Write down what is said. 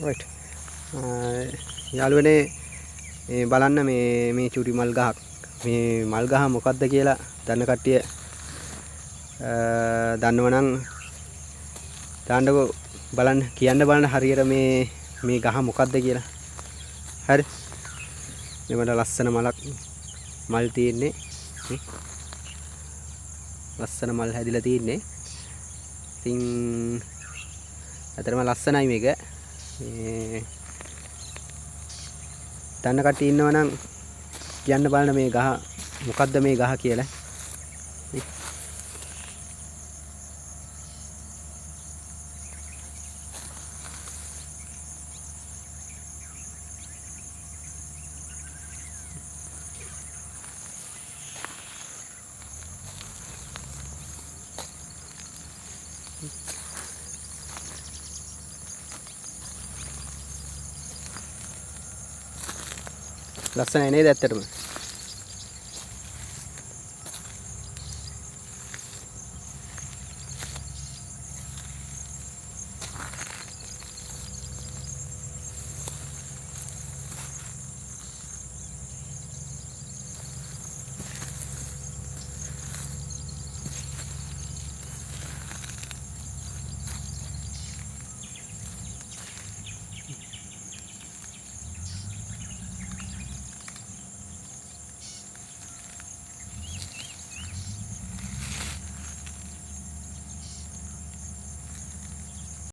right. යාළුවනේ බලන්න මේ චුටි මල් ගහක්. මේ මල් ගහ මොකක්ද කියලා දන්න කට්ටිය දන්නවනම් දාන්නකෝ බලන්න කියන්න බලන්න හරියට මේ ගහ මොකක්ද කියලා. හරි. මෙවට ලස්සන මලක් මල් තියෙන්නේ. ලස්සන මල් හැදිලා තියෙන්නේ. ඉතින් අතරම ලස්සනයි මේක. දන්න කට්ටිය ඉන්නවනම් කියන්න බලන්න මේ ගහ මොකක්ද මේ ගහ කියලා. ලස්සනයි නේද ඇත්තටම?